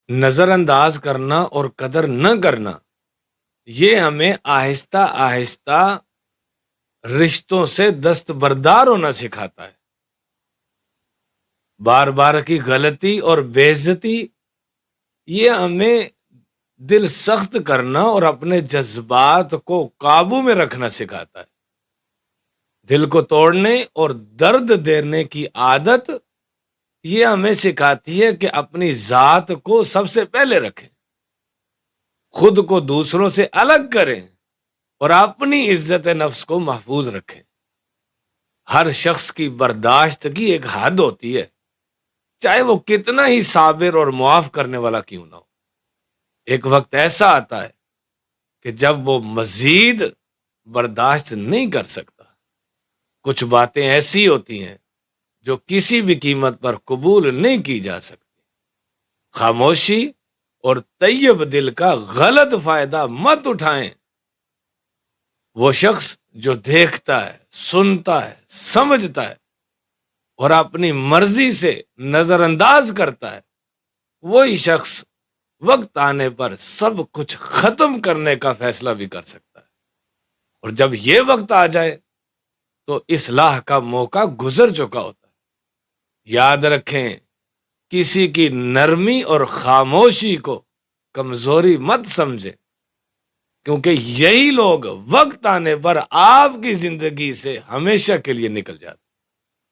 نظر انداز کرنا اور قدر نہ کرنا، یہ ہمیں آہستہ آہستہ رشتوں سے دستبردار ہونا سکھاتا ہے۔ بار بار کی غلطی اور بے عزتی یہ ہمیں دل سخت کرنا اور اپنے جذبات کو قابو میں رکھنا سکھاتا ہے۔ دل کو توڑنے اور درد دینے کی عادت یہ ہمیں سکھاتی ہے کہ اپنی ذات کو سب سے پہلے رکھیں، خود کو دوسروں سے الگ کریں اور اپنی عزت نفس کو محفوظ رکھیں۔ ہر شخص کی برداشت کی ایک حد ہوتی ہے، چاہے وہ کتنا ہی صابر اور معاف کرنے والا کیوں نہ ہو۔ ایک وقت ایسا آتا ہے کہ جب وہ مزید برداشت نہیں کر سکتا۔ کچھ باتیں ایسی ہوتی ہیں جو کسی بھی قیمت پر قبول نہیں کی جا سکتی۔ خاموشی اور طیب دل کا غلط فائدہ مت اٹھائیں۔ وہ شخص جو دیکھتا ہے، سنتا ہے، سمجھتا ہے اور اپنی مرضی سے نظر انداز کرتا ہے، وہی شخص وقت آنے پر سب کچھ ختم کرنے کا فیصلہ بھی کر سکتا ہے۔ اور جب یہ وقت آ جائے تو اصلاح کا موقع گزر چکا ہوتا ہے۔ یاد رکھیں، کسی کی نرمی اور خاموشی کو کمزوری مت سمجھیں، کیونکہ یہی لوگ وقت آنے پر آپ کی زندگی سے ہمیشہ کے لیے نکل جاتے ہیں۔